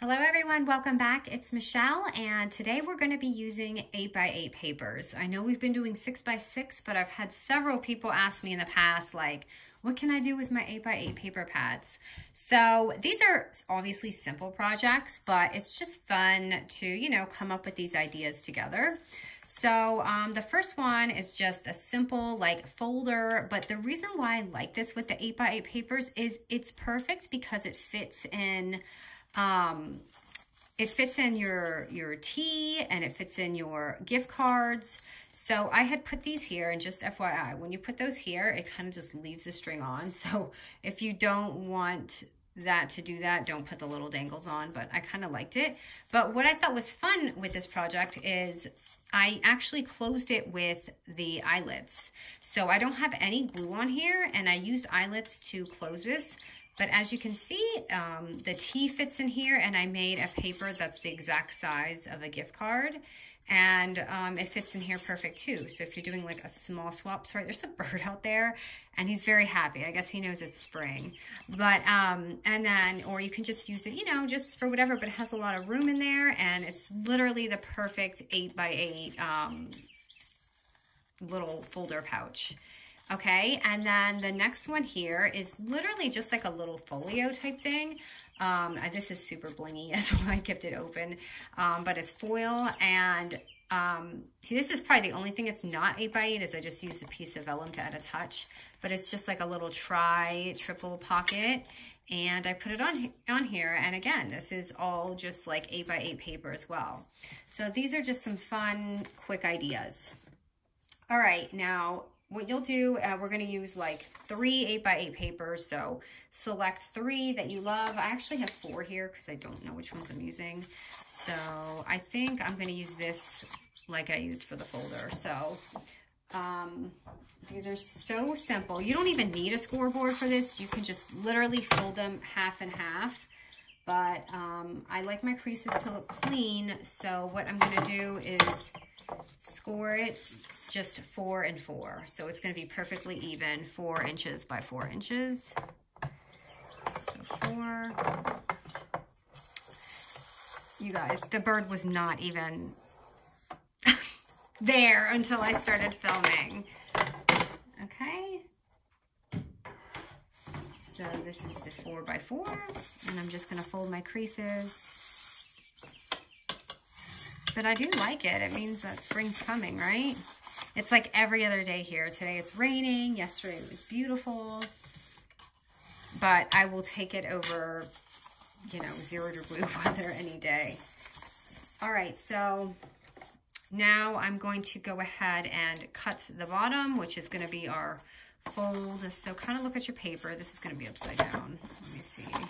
Hello everyone, welcome back. It's Michelle and today we're going to be using 8x8 papers. I know we've been doing 6x6, but I've had several people ask me in the past like, what can I do with my 8x8 paper pads? So these are obviously simple projects, but it's just fun to, come up with these ideas together. So the first one is just a simple like folder, but the reason why I like this with the 8x8 papers is it's perfect because it fits in your tea and it fits in your gift cards. So I had put these here, and just FYI, when you put those here, it kind of just leaves the string on. So if you don't want that to do that, don't put the little dangles on, but I kind of liked it. But what I thought was fun with this project is I actually closed it with the eyelets. So I don't have any glue on here, and I used eyelets to close this. But as you can see, the tea fits in here, and I made a paper that's the exact size of a gift card. And it fits in here perfect too. So if you're doing like a small swap, sorry, there's a bird out there and he's very happy. I guess he knows it's spring. But, and then, or you can just use it, just for whatever, but it has a lot of room in there, and it's literally the perfect 8x8 little folder pouch. Okay, and then the next one here is literally just like a little folio type thing. This is super blingy, that's why I kept it open. But it's foil, and this is probably the only thing it's not 8x8 is I just used a piece of vellum to add a touch. But it's just like a little triple pocket, and I put it on here. And again, this is all just like 8x8 paper as well. So these are just some fun, quick ideas. All right, now, what you'll do, we're going to use like 3 8x8 papers. So select 3 that you love. I actually have 4 here because I don't know which ones I'm using. So I think I'm going to use this like I used for the folder. So these are so simple. You don't even need a scoreboard for this. You can just literally fold them half and half. But I like my creases to look clean. So what I'm going to do is score it just 4 and 4. So it's going to be perfectly even, 4 inches by 4 inches. So 4. You guys, the bird was not even there until I started filming. Okay. So this is the 4 by 4, and I'm just going to fold my creases. But I do like it. It means that spring's coming, right? It's like every other day here. Today it's raining. Yesterday it was beautiful. But I will take it over, 0-degree weather any day. All right, so now I'm going to go ahead and cut the bottom, which is going to be our fold. So kind of look at your paper. This is going to be upside down. Let me see. I'm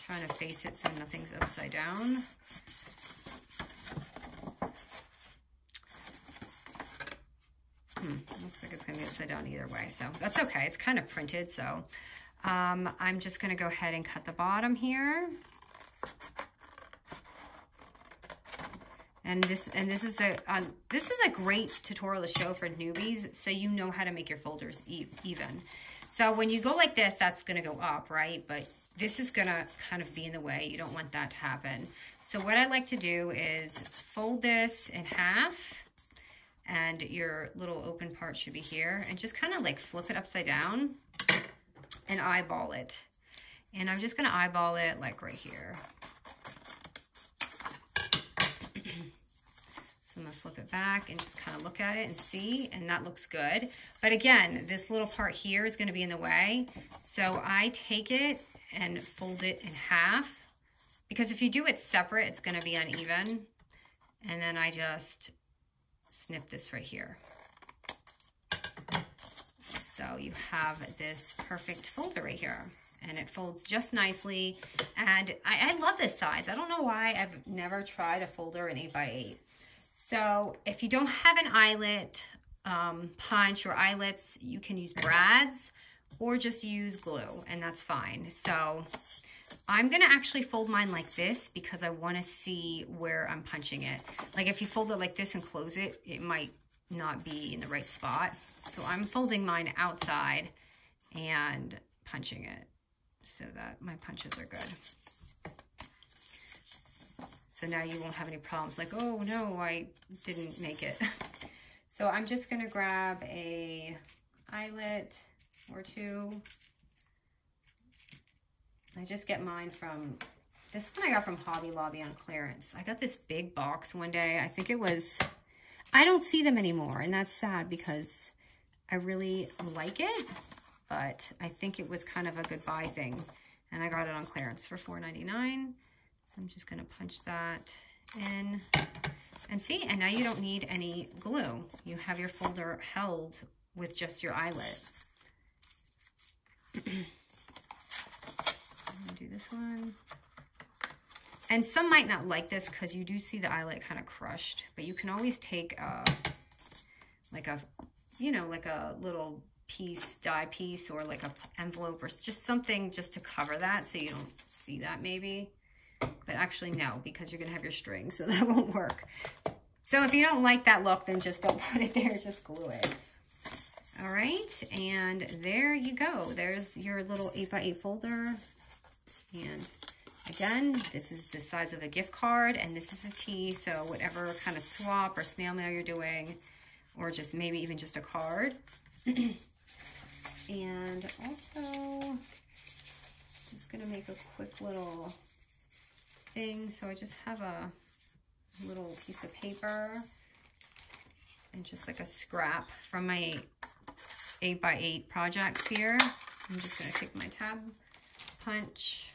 trying to face it so nothing's upside down. Looks like it's going to be upside down either way, so that's okay. It's kind of printed, so I'm just going to go ahead and cut the bottom here. And this is a great tutorial to show for newbies, so you know how to make your folders even. So when you go like this, that's going to go up, right? But this is going to kind of be in the way. You don't want that to happen. So what I like to do is fold this in half. And your little open part should be here, and just kind of like flip it upside down and eyeball it. And I'm just going to eyeball it like right here. So I'm going to flip it back and just kind of look at it and see, and that looks good. But again, this little part here is going to be in the way. So I take it and fold it in half, because if you do it separate, it's going to be uneven. And then I just snip this right here. So you have this perfect folder right here, and it folds just nicely. And I love this size. I don't know why I've never tried a folder in 8x8. So if you don't have an eyelet punch or eyelets, you can use brads or just use glue, and that's fine. So I'm going to actually fold mine like this because I want to see where I'm punching it. Like if you fold it like this and close it, it might not be in the right spot. So I'm folding mine outside and punching it so that my punches are good. So now you won't have any problems like, oh no, I didn't make it. So I'm just gonna grab a eyelet or two. I just get mine from, this one I got from Hobby Lobby on clearance. I got this big box one day. I think it was, I don't see them anymore, and that's sad because I really like it, but I think it was kind of a good buy thing. And I got it on clearance for $4.99. So I'm just gonna punch that in and see, and now you don't need any glue. You have your folder held with just your eyelet. I'm gonna do this one. And some might not like this because you do see the eyelet kind of crushed, but you can always take like a, you know, like a little piece, die piece, or like a envelope or just something just to cover that so you don't see that maybe. But actually no, because you're gonna have your string, so that won't work. So if you don't like that look, then just don't put it there, just glue it. All right, and there you go. There's your little 8x8 folder. And again, this is the size of a gift card, and this is a T, so whatever kind of swap or snail mail you're doing, or just maybe even just a card. And also, I'm just gonna make a quick little thing. So I just have a little piece of paper and just like a scrap from my 8x8 projects here. I'm just gonna take my tab punch.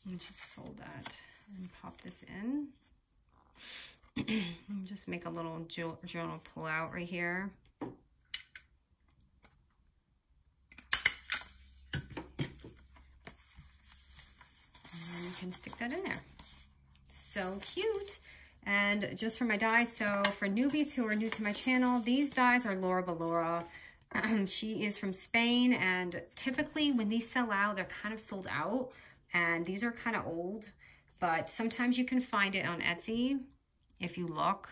And just fold that and pop this in. And just make a little journal pull out right here. And you can stick that in there. So cute. And just for my dies, so for newbies who are new to my channel, these dies are Laura Balora. She is from Spain, and typically when these sell out, they're kind of sold out. And these are kind of old, but sometimes you can find it on Etsy if you look,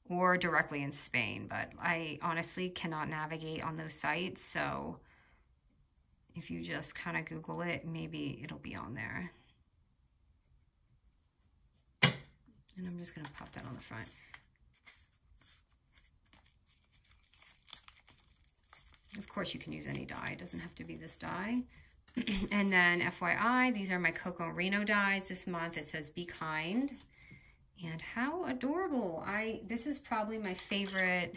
or directly in Spain. But I honestly cannot navigate on those sites, so if you just kind of Google it, maybe it'll be on there. And I'm just gonna pop that on the front. Of course, you can use any die. It doesn't have to be this die. And then FYI, these are my Coco Reno dies. This month it says Be Kind. And how adorable. This is probably my favorite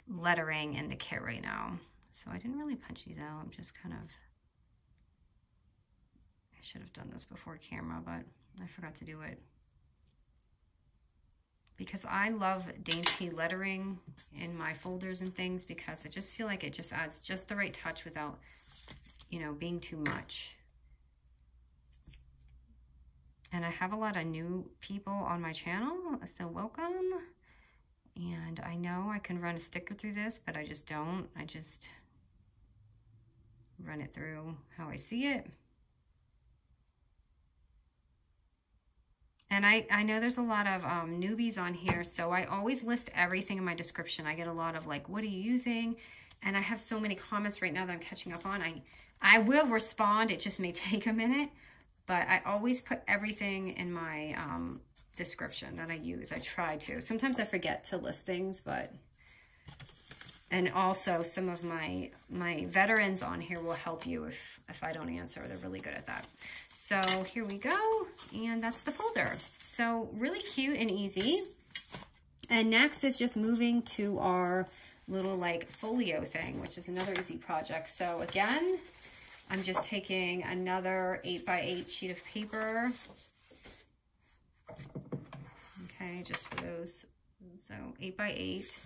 lettering in the kit right now. So I didn't really punch these out. I'm just kind of, I should have done this before camera, but I forgot to do it. Because I love dainty lettering in my folders and things, because I just feel like it just adds just the right touch without, you know, being too much. And I have a lot of new people on my channel, so welcome. And I know I can run a sticker through this, but I just don't. I just run it through how I see it. And I know there's a lot of newbies on here, so I always list everything in my description. I get a lot of like, what are you using? And I have so many comments right now that I'm catching up on. I will respond. It just may take a minute, but I always put everything in my description that I use. I try to. Sometimes I forget to list things, but, and also some of my veterans on here will help you if I don't answer. They're really good at that. So here we go, and that's the folder. So really cute and easy. And next is just moving to our little like folio thing, which is another easy project. So again, I'm just taking another 8x8 sheet of paper. Okay, just for those, so 8x8.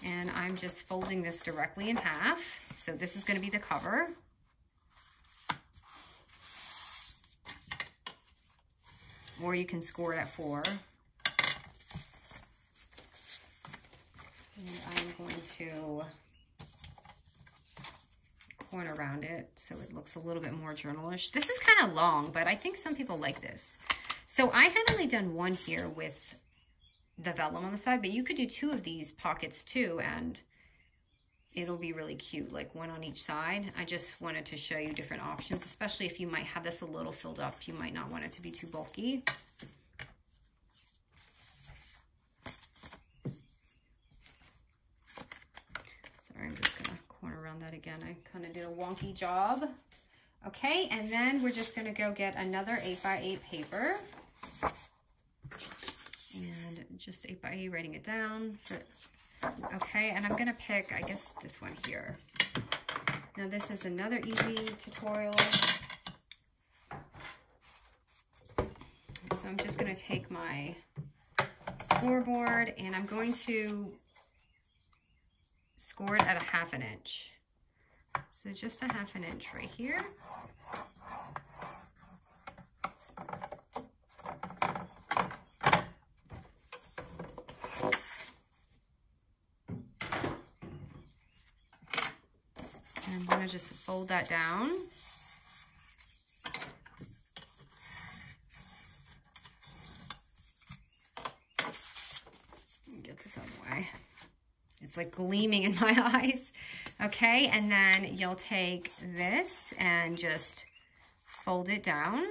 And I'm just folding this directly in half. So this is gonna be the cover. Or you can score it at 4. And I'm going to corner around it so it looks a little bit more journalish. This is kind of long, but I think some people like this. So I had only done one here with the vellum on the side, but you could do 2 of these pockets too, and it'll be really cute, like one on each side. I just wanted to show you different options, especially if you might have this a little filled up. You might not want it to be too bulky. Sorry, I'm just gonna corner around that again. I kind of did a wonky job. Okay, and then we're just gonna go get another 8x8 paper. And just 8x8, writing it down. Okay, and I'm gonna pick, I guess, this one here. Now this is another easy tutorial. So I'm just gonna take my scoreboard and I'm going to score it at a 1/2 inch. So just a 1/2 inch right here. I'm going to just fold that down. Get this out of the way. It's like gleaming in my eyes. Okay, and then you'll take this and just fold it down.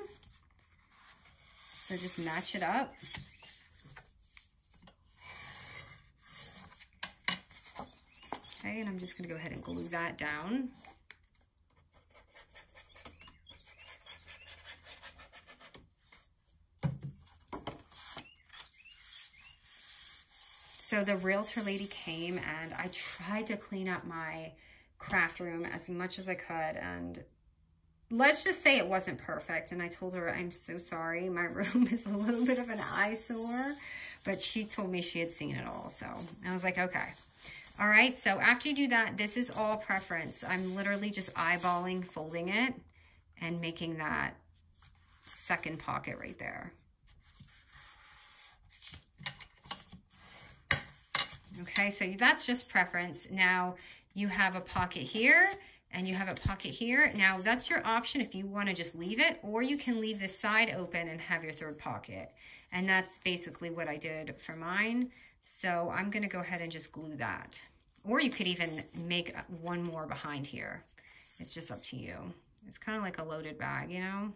So just match it up. Okay, and I'm just going to go ahead and glue that down. So the realtor lady came and I tried to clean up my craft room as much as I could, and let's just say it wasn't perfect. And I told her, I'm so sorry, my room is a little bit of an eyesore, but she told me she had seen it all. So I was like, okay. All right, so after you do that, this is all preference. I'm literally just eyeballing, folding it, and making that second pocket right there. Okay, so that's just preference. Now you have a pocket here, and you have a pocket here. Now that's your option if you want to just leave it, or you can leave this side open and have your third pocket. And that's basically what I did for mine. So I'm going to go ahead and just glue that. Or you could even make one more behind here. It's just up to you. It's kind of like a loaded bag, you know?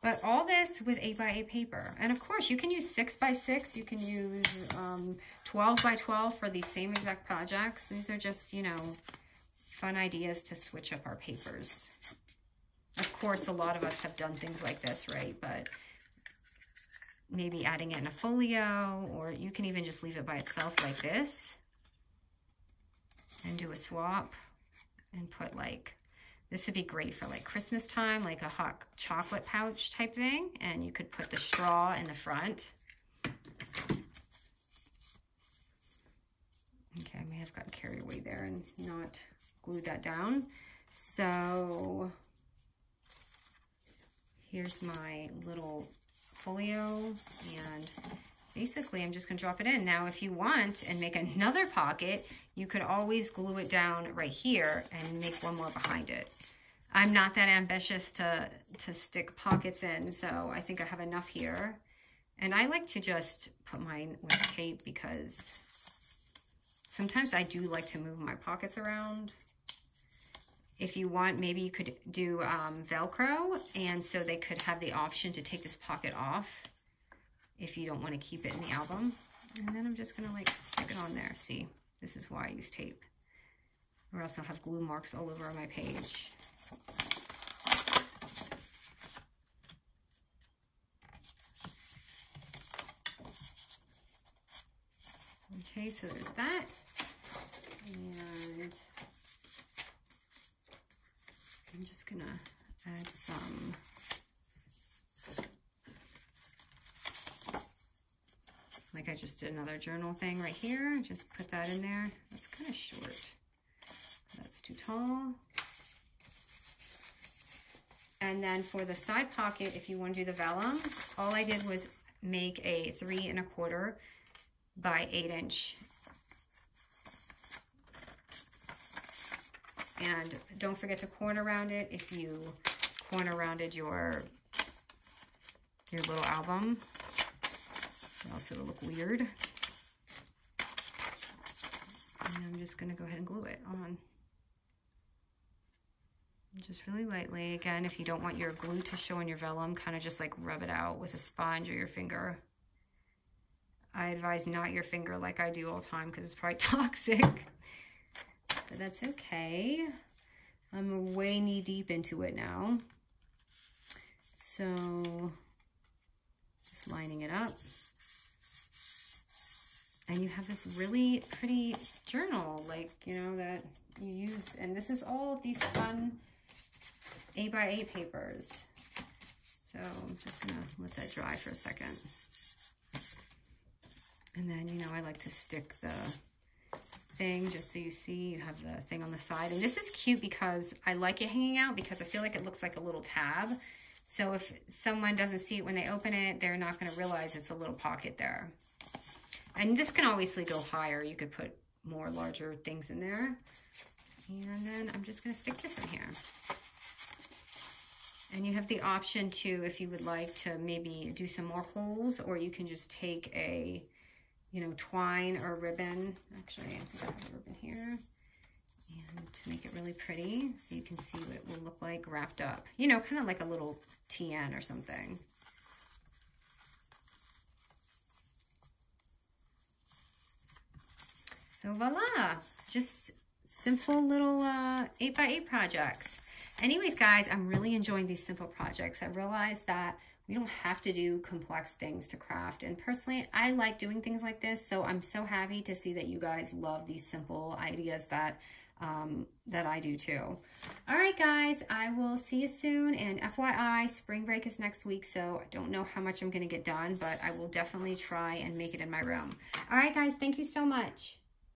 But all this with 8x8 paper. And of course, you can use 6x6. You can use 12x12 for these same exact projects. These are just, you know, fun ideas to switch up our papers. Of course, a lot of us have done things like this, right? But maybe adding it in a folio, or you can even just leave it by itself like this and do a swap and put like, this would be great for like Christmas time, like a hot chocolate pouch type thing. And you could put the straw in the front. Okay, I may have gotten carried away there and not glued that down. So here's my little folio, and basically I'm just gonna drop it in. Now, if you want and make another pocket, you could always glue it down right here and make one more behind it. I'm not that ambitious to stick pockets in, so I think I have enough here. And I like to just put mine with tape because sometimes I do like to move my pockets around. If you want, maybe you could do Velcro, and so they could have the option to take this pocket off if you don't want to keep it in the album. And then I'm just gonna like stick it on there. See, this is why I use tape, or else I'll have glue marks all over my page. Okay, so there's that. And I'm just gonna add some like I just did another journal thing right here. Just put that in there. That's kind of short. That's too tall. And then for the side pocket, if you want to do the vellum, all I did was make a 3 1/4 by 8 inch. And don't forget to corner round it if you corner rounded your your little album, or else it'll look weird. And I'm just gonna go ahead and glue it on. Just really lightly. Again, if you don't want your glue to show on your vellum, kind of just like rub it out with a sponge or your finger. I advise not your finger like I do all the time because it's probably toxic, but that's okay. I'm way knee deep into it now. So just lining it up. And you have this really pretty journal, like, you know, that you used. And this is all of these fun 8x8 papers. So I'm just gonna let that dry for a second. And then, you know, I like to stick the thing just so you see you have the thing on the side. And this is cute because I like it hanging out because I feel like it looks like a little tab. So if someone doesn't see it when they open it, they're not gonna realize it's a little pocket there. And this can obviously go higher. You could put more larger things in there. And then I'm just gonna stick this in here. And you have the option to, if you would like to maybe do some more holes, or you can just take a, you know, twine or ribbon. Actually, I think I have a ribbon here. And to make it really pretty, so you can see what it will look like wrapped up. You know, kind of like a little TN or something. So voila, just simple little 8x8 projects. Anyways, guys, I'm really enjoying these simple projects. I realize that we don't have to do complex things to craft. And personally, I like doing things like this. So I'm so happy to see that you guys love these simple ideas that that I do too. All right, guys, I will see you soon. And FYI, spring break is next week. So I don't know how much I'm going to get done, but I will definitely try and make it in my room. All right, guys, thank you so much.